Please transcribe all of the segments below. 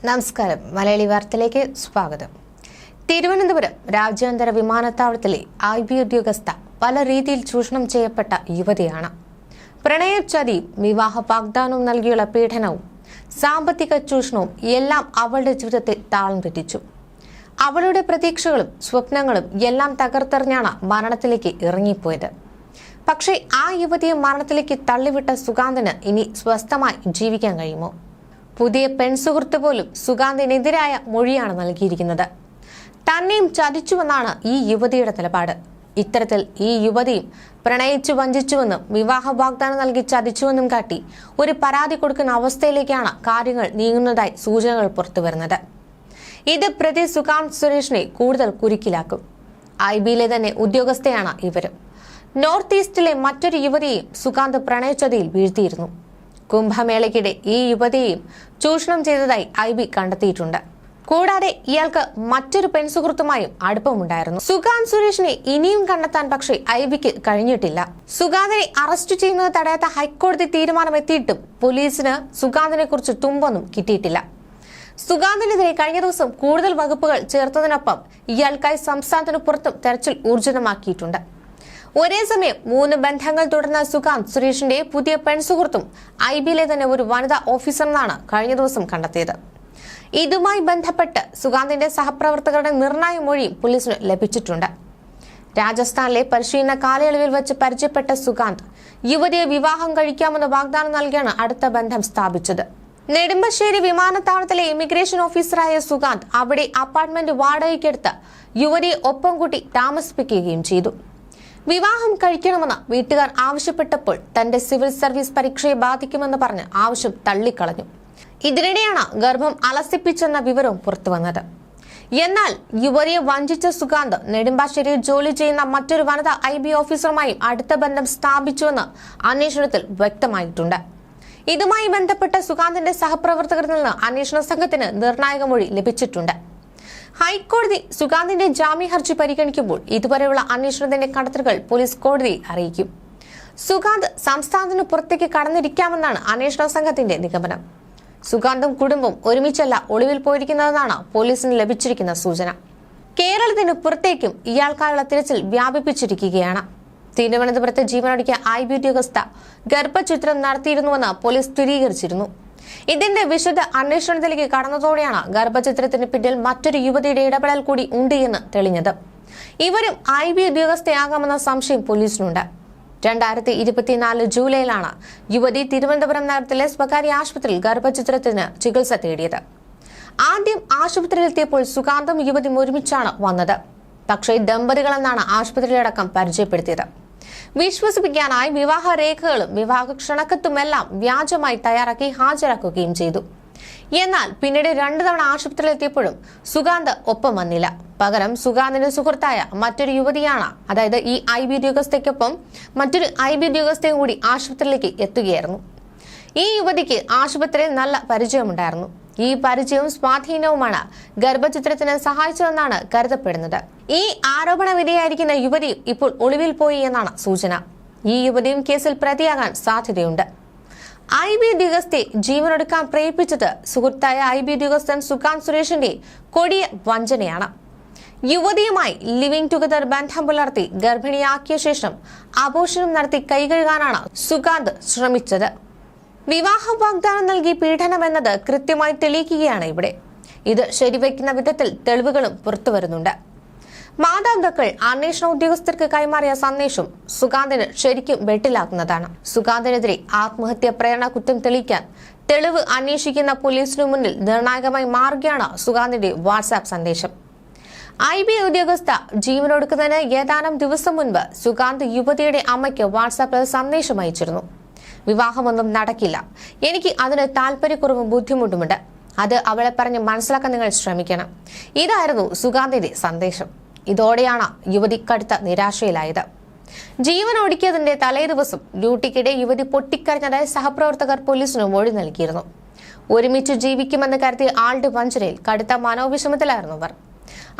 നമസ്കാരം. മലയാളി വാർത്തയിലേക്ക് സ്വാഗതം. തിരുവനന്തപുരം രാജ്യാന്തര വിമാനത്താവളത്തിലെ IB ഉദ്യോഗസ്ഥ പല രീതിയിൽ ചൂഷണം ചെയ്യപ്പെട്ട യുവതിയാണ്. പ്രണയചതിയും വിവാഹ വാഗ്ദാനവും നൽകിയുള്ള പീഡനവും സാമ്പത്തിക ചൂഷണവും എല്ലാം അവളുടെ ജീവിതത്തെ താളം തെറ്റിച്ചു. അവളുടെ പ്രതീക്ഷകളും സ്വപ്നങ്ങളും എല്ലാം തകർത്തെറിഞ്ഞാണ് മരണത്തിലേക്ക് ഇറങ്ങിപ്പോയത്. പക്ഷേ ആ യുവതിയെ മരണത്തിലേക്ക് തള്ളിവിട്ട സുഗാന്തിന് ഇനി സ്വസ്ഥമായി ജീവിക്കാൻ കഴിയുമോ? പുതിയ പെൺസുഹൃത്ത് പോലും സുഗാന്തിനെതിരായ മൊഴിയാണ് നൽകിയിരിക്കുന്നത്. തന്നെയും ചതിച്ചുവെന്നാണ് ഈ യുവതിയുടെ നിലപാട്. ഇത്തരത്തിൽ ഈ യുവതിയും പ്രണയിച്ചു വഞ്ചിച്ചുവെന്നും വിവാഹ വാഗ്ദാനം നൽകി ചതിച്ചുവെന്നും കാട്ടി ഒരു പരാതി കൊടുക്കുന്ന അവസ്ഥയിലേക്കാണ് കാര്യങ്ങൾ നീങ്ങുന്നതായി സൂചനകൾ പുറത്തുവരുന്നത്. ഇത് പ്രതി സുഗാന്ത് സുരേഷിനെ കൂടുതൽ കുരുക്കിലാക്കും. IBയിലെ തന്നെ ഉദ്യോഗസ്ഥയാണ് ഇവരും. നോർത്ത് ഈസ്റ്റിലെ മറ്റൊരു യുവതിയെയും സുഗാന്ത് പ്രണയച്ചതിയിൽ വീഴ്ത്തിയിരുന്നു. കുംഭമേളയ്ക്കിടെ ഈ യുവതിയെയും ചൂഷണം ചെയ്തതായി IB കണ്ടെത്തിയിട്ടുണ്ട്. കൂടാതെ ഇയാൾക്ക് മറ്റൊരു പെൺസുഹൃത്തുമായും അടുപ്പമുണ്ടായിരുന്നു. സുഗാന്ത് സുരേഷിനെ ഇനിയും കണ്ടെത്താൻ പക്ഷേ IBക്ക് കഴിഞ്ഞിട്ടില്ല. സുഗാന്തിനെ അറസ്റ്റ് ചെയ്യുന്നത് തടയാത്ത ഹൈക്കോടതി തീരുമാനമെത്തിയിട്ടും പോലീസിന് സുഗാന്തിനെ കുറിച്ച് തുമ്പൊന്നും കിട്ടിയിട്ടില്ല. സുഗാന്തിനെതിരെ കഴിഞ്ഞ ദിവസം കൂടുതൽ വകുപ്പുകൾ ചേർത്തതിനൊപ്പം ഇയാൾക്കായി സംസ്ഥാനത്തിന് പുറത്തും തെരച്ചിൽ ഊർജിതമാക്കിയിട്ടുണ്ട്. ഒരേ സമയം 3 ബന്ധങ്ങൾ തുടർന്ന സുഗാന്ത് സുരേഷിന്റെ പുതിയ പെൺസുഹൃത്തും IBയിലെ തന്നെ ഒരു വനിതാ ഓഫീസറെന്നാണ് കഴിഞ്ഞ ദിവസം കണ്ടെത്തിയത്. ഇതുമായി ബന്ധപ്പെട്ട് സുഗാന്തിന്റെ സഹപ്രവർത്തകരുടെ നിർണായ മൊഴിയും പോലീസിന് ലഭിച്ചിട്ടുണ്ട്. രാജസ്ഥാനിലെ പരിശീലന കാലയളവിൽ വെച്ച് പരിചയപ്പെട്ട സുഗാന്ത് യുവതിയെ വിവാഹം കഴിക്കാമെന്ന് വാഗ്ദാനം നൽകിയാണ് അടുത്ത ബന്ധം സ്ഥാപിച്ചത്. നെടുമ്പശ്ശേരി വിമാനത്താവളത്തിലെ ഇമിഗ്രേഷൻ ഓഫീസറായ സുഗാന്ത് അവിടെ അപ്പാർട്ട്മെന്റ് വാടകയ്ക്കെടുത്ത് യുവതിയെ ഒപ്പം കൂട്ടി താമസിപ്പിക്കുകയും ചെയ്തു. വിവാഹം കഴിക്കണമെന്ന് വീട്ടുകാർ ആവശ്യപ്പെട്ടപ്പോൾ തന്റെ സിവിൽ സർവീസ് പരീക്ഷയെ ബാധിക്കുമെന്ന് പറഞ്ഞ് ആവശ്യം തള്ളിക്കളഞ്ഞു. ഇതിനിടെയാണ് ഗർഭം അലസിപ്പിച്ചെന്ന വിവരവും പുറത്തുവന്നത്. എന്നാൽ യുവതിയെ വഞ്ചിച്ച സുഗാന്ത് നെടുമ്പാശ്ശേരിയിൽ ജോലി ചെയ്യുന്ന മറ്റൊരു വനിതാ IB ഓഫീസറുമായും അടുത്ത ബന്ധം സ്ഥാപിച്ചുവെന്ന് അന്വേഷണത്തിൽ വ്യക്തമായിട്ടുണ്ട്. ഇതുമായി ബന്ധപ്പെട്ട സുഗാന്തിന്റെ സഹപ്രവർത്തകരിൽ നിന്ന് അന്വേഷണ സംഘത്തിന് നിർണായക മൊഴി ലഭിച്ചിട്ടുണ്ട്. ഹൈക്കോടതി സുഗാന്തിന്റെ ജാമ്യ ഹർജി പരിഗണിക്കുമ്പോൾ ഇതുവരെയുള്ള അന്വേഷണത്തിന്റെ കണ്ടെത്തലുകൾ പോലീസ് കോടതിയെ അറിയിക്കും. സുഗാന്ത് സംസ്ഥാനത്തിന് പുറത്തേക്ക് കടന്നിരിക്കാമെന്നാണ് അന്വേഷണ സംഘത്തിന്റെ നിഗമനം. സുഗാന്തും കുടുംബവും ഒരുമിച്ചല്ല ഒളിവിൽ പോയിരിക്കുന്നതെന്നാണ് പോലീസിന് ലഭിച്ചിരിക്കുന്ന സൂചന. കേരളത്തിന് പുറത്തേക്കും ഇയാൾക്കായുള്ള തിരച്ചിൽ വ്യാപിപ്പിച്ചിരിക്കുകയാണ്. തിരുവനന്തപുരത്ത് ജീവനൊടുക്കിയ IB ഉദ്യോഗസ്ഥ ഗർഭചിത്രം നടത്തിയിരുന്നുവെന്ന് പോലീസ് സ്ഥിരീകരിച്ചിരുന്നു. ഇതിന്റെ വിശദ അന്വേഷണത്തിലേക്ക് കടന്നതോടെയാണ് ഗർഭചിത്രത്തിന് പിന്നിൽ മറ്റൊരു യുവതിയുടെ ഇടപെടൽ കൂടി ഉണ്ട് എന്ന് തെളിഞ്ഞത്. ഇവരും IB ഉദ്യോഗസ്ഥയാകാമെന്ന സംശയം പോലീസിനുണ്ട്. 2024 ജൂലൈയിലാണ് യുവതി തിരുവനന്തപുരം നഗരത്തിലെ സ്വകാര്യ ആശുപത്രിയിൽ ഗർഭചിത്രത്തിന് ചികിത്സ തേടിയത്. ആദ്യം ആശുപത്രിയിലെത്തിയപ്പോൾ സുഗാന്തും യുവതിയും ഒരുമിച്ചാണ് വന്നത്. പക്ഷേ ദമ്പതികളെന്നാണ് ആശുപത്രിയിലടക്കം പരിചയപ്പെടുത്തിയത്. വിശ്വസിപ്പിക്കാനായി വിവാഹ രേഖകളും വിവാഹ ക്ഷണക്കത്തുമെല്ലാം വ്യാജമായി തയ്യാറാക്കി ഹാജരാക്കുകയും ചെയ്തു. എന്നാൽ പിന്നീട് 2 തവണ ആശുപത്രിയിലെത്തിയപ്പോഴും സുഗാന്ത് ഒപ്പം വന്നില്ല. പകരം സുഗാന്തിന്റെ സുഹൃത്തായ മറ്റൊരു യുവതിയാണ്, അതായത് ഈ IB ഉദ്യോഗസ്ഥയ്ക്കൊപ്പം മറ്റൊരു IB ഉദ്യോഗസ്ഥയും കൂടി ആശുപത്രിയിലേക്ക് എത്തുകയായിരുന്നു. ഈ യുവതിക്ക് ആശുപത്രിയിൽ നല്ല പരിചയമുണ്ടായിരുന്നു. ഈ പരിചയവും സ്വാധീനവുമാണ് ഗർഭചിത്രത്തിന് സഹായിച്ചതെന്നാണ് കരുതപ്പെടുന്നത്. ഈ ആരോപണ വിധേയായിരിക്കുന്ന യുവതിയും ഇപ്പോൾ ഒളിവിൽ പോയി എന്നാണ് സൂചന. ഈ യുവതിയും കേസിൽ പ്രതിയാകാൻ സാധ്യതയുണ്ട്. IB ഉദ്യോഗസ്ഥയെ ജീവനൊടുക്കാൻ പ്രേരിപ്പിച്ചത് സുഹൃത്തായ IB ഉദ്യോഗസ്ഥൻ സുഗാന്ത് സുരേഷിന്റെ കൊടിയ വഞ്ചനയാണ്. യുവതിയുമായി ലിവിംഗ് ടുഗദർ ബന്ധം പുലർത്തി ഗർഭിണിയാക്കിയ ശേഷം അബോർഷനും നടത്തി കൈകഴുകാനാണ് സുഗാന്ത് ശ്രമിച്ചത്. വിവാഹ വാഗ്ദാനം നൽകി പീഡനമെന്നത് കൃത്യമായി തെളിയിക്കുകയാണ് ഇവിടെ. ഇത് ശരിവയ്ക്കുന്ന വിധത്തിൽ തെളിവുകളും പുറത്തുവരുന്നുണ്ട്. മാതാപിതാക്കൾ അന്വേഷണ ഉദ്യോഗസ്ഥർക്ക് കൈമാറിയ സന്ദേശം സുഗാന്തിന് ശരിക്കും വെട്ടിലാക്കുന്നതാണ്. സുഗാന്തിനെതിരെ ആത്മഹത്യാ പ്രേരണ കുറ്റം തെളിയിക്കാൻ തെളിവ് അന്വേഷിക്കുന്ന പോലീസിനു മുന്നിൽ നിർണായകമായി മാറുകയാണ് സുഗാന്തിന്റെ വാട്സാപ്പ് സന്ദേശം. IB ഉദ്യോഗസ്ഥ ജീവനൊടുക്കുന്നതിന് ഏതാനും ദിവസം മുൻപ് സുഗാന്ത് യുവതിയുടെ അമ്മയ്ക്ക് വാട്സാപ്പിൽ സന്ദേശം അയച്ചിരുന്നു. വിവാഹമൊന്നും നടക്കില്ല, എനിക്ക് അതിന് താല്പര്യക്കുറവും ബുദ്ധിമുട്ടുമുണ്ട്, അത് അവളെ പറഞ്ഞ് മനസ്സിലാക്കാൻ നിങ്ങൾ ശ്രമിക്കണം. ഇതായിരുന്നു സുഗാന്തിന്റെ സന്ദേശം. ഇതോടെയാണ് യുവതി കടുത്ത നിരാശയിലായത്. ജീവൻ ഒടുക്കിയതിന്റെ തലേ ദിവസം ഡ്യൂട്ടിക്കിടെ യുവതി പൊട്ടിക്കരഞ്ഞതായി സഹപ്രവർത്തകർ പോലീസിന് മൊഴി നൽകിയിരുന്നു. ഒരുമിച്ച് ജീവിക്കുമെന്ന് കരുതിയ ആളുടെ വഞ്ചനയിൽ കടുത്ത മനോവിഷമത്തിലായിരുന്നു അവർ.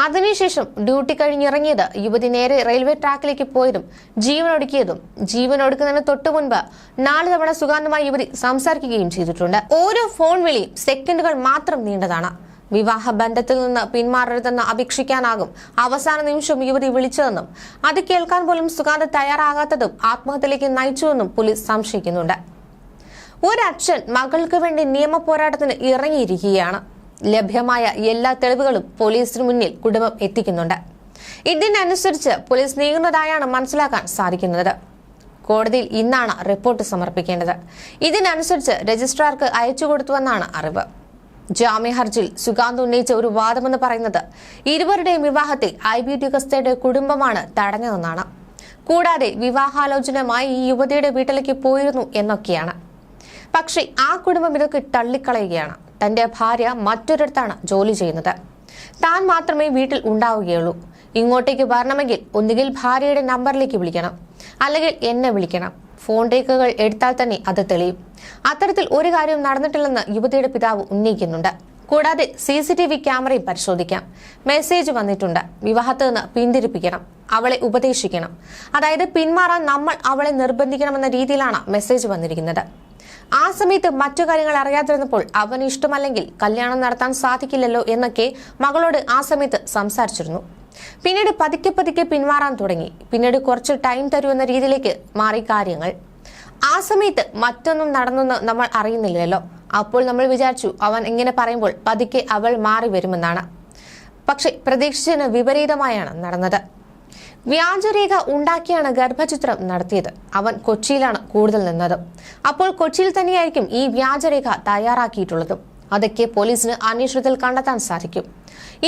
അതിനുശേഷം ഡ്യൂട്ടി കഴിഞ്ഞിറങ്ങിയത് യുവതി നേരെ റെയിൽവേ ട്രാക്കിലേക്ക് പോയതും ജീവനൊടുക്കുന്നതിന് തൊട്ടു മുൻപ് 4 തവണ സുഗാന്തുമായി യുവതി സംസാരിക്കുകയും ചെയ്തിട്ടുണ്ട്. ഓരോ ഫോൺ വിളിയും സെക്കൻഡുകൾ മാത്രം നീണ്ടതാണ്. വിവാഹ ബന്ധത്തിൽ നിന്ന് പിന്മാറരുതെന്ന് അപേക്ഷിക്കാനാകും അവസാന നിമിഷം യുവതി വിളിച്ചതെന്നും അത് കേൾക്കാൻ പോലും സുഗാന്ത് തയ്യാറാകാത്തതും ആത്മഹത്യയിലേക്ക് നയിച്ചുവെന്നും പോലീസ് സംശയിക്കുന്നുണ്ട്. ഒരച്ഛൻ മകൾക്ക് വേണ്ടി നിയമ പോരാട്ടത്തിന് ഇറങ്ങിയിരിക്കുകയാണ്. ലഭ്യമായ എല്ലാ തെളിവുകളും പോലീസിന് മുന്നിൽ കുടുംബം എത്തിക്കുന്നുണ്ട്. ഇതിനനുസരിച്ച് പോലീസ് നീങ്ങുന്നതായാണ് മനസ്സിലാക്കാൻ സാധിക്കുന്നത്. കോടതിയിൽ ഇന്നാണ് റിപ്പോർട്ട് സമർപ്പിക്കേണ്ടത്. ഇതിനനുസരിച്ച് രജിസ്ട്രാർക്ക് അയച്ചു കൊടുത്തുവെന്നാണ് അറിവ്. ജാമ്യ ഹർജിയിൽ സുഗാന്ത് ഉന്നയിച്ച ഒരു വാദമെന്ന് പറയുന്നത് ഇരുവരുടെയും വിവാഹത്തെ IB ഉദ്യോഗസ്ഥയുടെ കുടുംബമാണ് തടഞ്ഞതെന്നാണ്. കൂടാതെ വിവാഹാലോചനയുമായി ഈ യുവതിയുടെ വീട്ടിലേക്ക് പോയിരുന്നു എന്നൊക്കെയാണ്. പക്ഷേ ആ കുടുംബം ഇതൊക്കെ തള്ളിക്കളയുകയാണ്. തന്റെ ഭാര്യ മറ്റൊരിടത്താണ് ജോലി ചെയ്യുന്നത്. താൻ മാത്രമേ വീട്ടിൽ ഉണ്ടാവുകയുള്ളൂ. ഇങ്ങോട്ടേക്ക് വരണമെങ്കിൽ ഒന്നുകിൽ ഭാര്യയുടെ നമ്പറിലേക്ക് വിളിക്കണം, അല്ലെങ്കിൽ എന്നെ വിളിക്കണം. ഫോൺ രേഖകൾ എടുത്താൽ തന്നെ അത് തെളിയും. അത്തരത്തിൽ ഒരു കാര്യവും നടന്നിട്ടില്ലെന്ന് യുവതിയുടെ പിതാവ് ഉന്നയിക്കുന്നുണ്ട്. കൂടാതെ CCTV ക്യാമറയും പരിശോധിക്കാം. മെസ്സേജ് വന്നിട്ടുണ്ട്. വിവാഹത്തിൽ നിന്ന് പിന്തിരിപ്പിക്കണം, അവളെ ഉപദേശിക്കണം, അതായത് പിന്മാറാൻ നമ്മൾ അവളെ നിർബന്ധിക്കണമെന്ന രീതിയിലാണ് മെസ്സേജ് വന്നിരിക്കുന്നത്. ആ സമയത്ത് മറ്റു കാര്യങ്ങൾ അറിയാതിരുന്നപ്പോൾ അവന് ഇഷ്ടമല്ലെങ്കിൽ കല്യാണം നടത്താൻ സാധിക്കില്ലല്ലോ എന്നൊക്കെ മകളോട് ആ സമയത്ത് സംസാരിച്ചിരുന്നു. പിന്നീട് പതുക്കെ പിന്മാറാൻ തുടങ്ങി. പിന്നീട് കുറച്ച് ടൈം തരുമെന്ന രീതിയിലേക്ക് മാറി കാര്യങ്ങൾ. ആ സമയത്ത് മറ്റൊന്നും നടന്നെന്ന് നമ്മൾ അറിയുന്നില്ലല്ലോ. അപ്പോൾ നമ്മൾ വിചാരിച്ചു അവൻ ഇങ്ങനെ പറയുമ്പോൾ പതുക്കെ അവൾ മാറി വരുമെന്നാണ്. പക്ഷെ പ്രതീക്ഷിച്ചതിന് വിപരീതമായാണ് നടന്നത്. വ്യാജരേഖ ഉണ്ടാക്കിയാണ് ഗർഭചിത്രം നടത്തിയത്. അവൻ കൊച്ചിയിലാണ് കൂടുതൽ നിന്നത്. അപ്പോൾ കൊച്ചിയിൽ തന്നെയായിരിക്കും ഈ വ്യാജരേഖ തയ്യാറാക്കിയിട്ടുള്ളതും. അതൊക്കെ പോലീസിന് അന്വേഷണത്തിൽ കണ്ടെത്താൻ സാധിക്കും.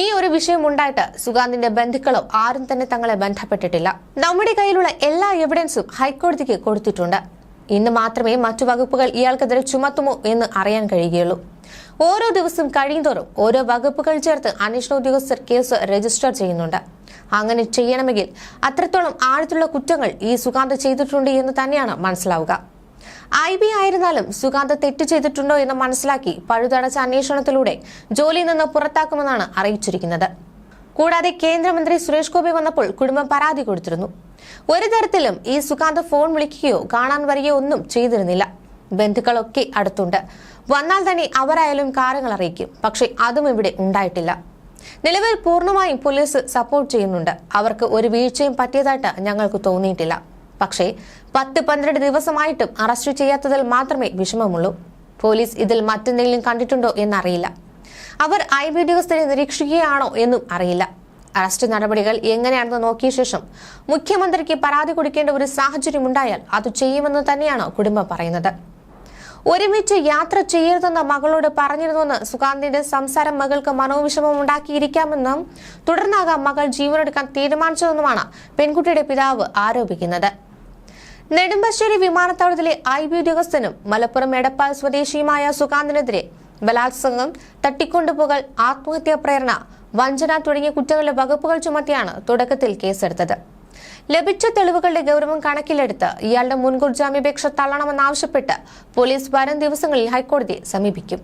ഈ ഒരു വിഷയം ഉണ്ടായിട്ട് സുഗാന്തിന്റെ ബന്ധുക്കളോ ആരും തന്നെ തങ്ങളെ ബന്ധപ്പെട്ടിട്ടില്ല. നമ്മുടെ കയ്യിലുള്ള എല്ലാ എവിഡൻസും ഹൈക്കോടതിക്ക് കൊടുത്തിട്ടുണ്ട്. ഇന്ന് മാത്രമേ മറ്റു വകുപ്പുകൾ ഇയാൾക്കെതിരെ ചുമത്തുമോ എന്ന് അറിയാൻ കഴിയുകയുള്ളൂ. ഓരോ ദിവസം കഴിയുന്തോറും ഓരോ വകുപ്പുകൾ ചേർത്ത് അന്വേഷണ ഉദ്യോഗസ്ഥർ കേസ് രജിസ്റ്റർ ചെയ്യുന്നുണ്ട്. അങ്ങനെ ചെയ്യണമെങ്കിൽ അത്രത്തോളം ആഴത്തിലുള്ള കുറ്റങ്ങൾ ഈ സുഗാന്ത് ചെയ്തിട്ടുണ്ട് എന്ന് തന്നെയാണ് മനസ്സിലാവുക. IB ആയിരുന്നാലും സുഗാന്ത് തെറ്റ് ചെയ്തിട്ടുണ്ടോ എന്ന് മനസ്സിലാക്കി പഴുതടച്ച അന്വേഷണത്തിലൂടെ ജോലിയിൽ നിന്ന് പുറത്താക്കുമെന്നാണ് അറിയിച്ചിരിക്കുന്നത്. കൂടാതെ കേന്ദ്രമന്ത്രി സുരേഷ് ഗോപി വന്നപ്പോൾ കുടുംബം പരാതി കൊടുത്തിരുന്നു. ഒരു തരത്തിലും ഈ സുഗാന്ത് ഫോൺ വിളിക്കുകയോ കാണാൻ വരികയോ ഒന്നും ചെയ്തിരുന്നില്ല. ബന്ധുക്കളൊക്കെ അടുത്തുണ്ട്. വന്നാൽ തന്നെ അവരായാലും കാര്യങ്ങൾ അറിയിക്കും. പക്ഷെ അതും ഇവിടെ ഉണ്ടായിട്ടില്ല. നിലവിൽ പൂർണ്ണമായും പോലീസ് സപ്പോർട്ട് ചെയ്യുന്നുണ്ട്. അവർക്ക് ഒരു വീഴ്ചയും പറ്റിയതായിട്ട് ഞങ്ങൾക്ക് തോന്നിയിട്ടില്ല. പക്ഷേ 10-12 ദിവസമായിട്ടും അറസ്റ്റ് ചെയ്യാത്തതിൽ മാത്രമേ വിഷമമുള്ളൂ. പോലീസ് ഇതിൽ മറ്റെന്തെങ്കിലും കണ്ടിട്ടുണ്ടോ എന്നറിയില്ല. അവർ IB ഉദ്യോഗസ്ഥരെ നിരീക്ഷിക്കുകയാണോ എന്നും അറിയില്ല. അറസ്റ്റ് നടപടികൾ എങ്ങനെയാണെന്ന് നോക്കിയ ശേഷം മുഖ്യമന്ത്രിക്ക് പരാതി കൊടുക്കേണ്ട ഒരു സാഹചര്യം ഉണ്ടായാൽ അത് ചെയ്യുമെന്ന് തന്നെയാണ് കുടുംബം പറയുന്നത്. ഒരുമിച്ച് യാത്ര ചെയ്യരുതെന്ന് മകളോട് പറഞ്ഞിരുന്നുവെന്ന് സുഗാന്തിന്റെ സംസാരം മകൾക്ക് മനോവിഷമം ഉണ്ടാക്കിയിരിക്കാമെന്നും തുടർന്നാകാം മകൾ ജീവനെടുക്കാൻ തീരുമാനിച്ചതെന്നുമാണ് പെൺകുട്ടിയുടെ പിതാവ് ആരോപിക്കുന്നത്. നെടുമ്പശ്ശേരി വിമാനത്താവളത്തിലെ IB ഉദ്യോഗസ്ഥനും മലപ്പുറം എടപ്പാൾ സ്വദേശിയുമായ സുഗാന്തിനെതിരെ ബലാത്സംഗം, തട്ടിക്കൊണ്ടുപോകൽ, ആത്മഹത്യാ പ്രേരണ, വഞ്ചന തുടങ്ങിയ കുറ്റങ്ങളുടെ വകുപ്പുകൾ ചുമത്തിയാണ് തുടക്കത്തിൽ കേസെടുത്തത്. ലഭിച്ച തെളിവുകളുടെ ഗൗരവം കണക്കിലെടുത്ത് ഇയാളുടെ മുൻകൂർ ജാമ്യാപേക്ഷ തള്ളണമെന്നാവശ്യപ്പെട്ട് പോലീസ് വരും ദിവസങ്ങളിൽ ഹൈക്കോടതിയെ സമീപിക്കും.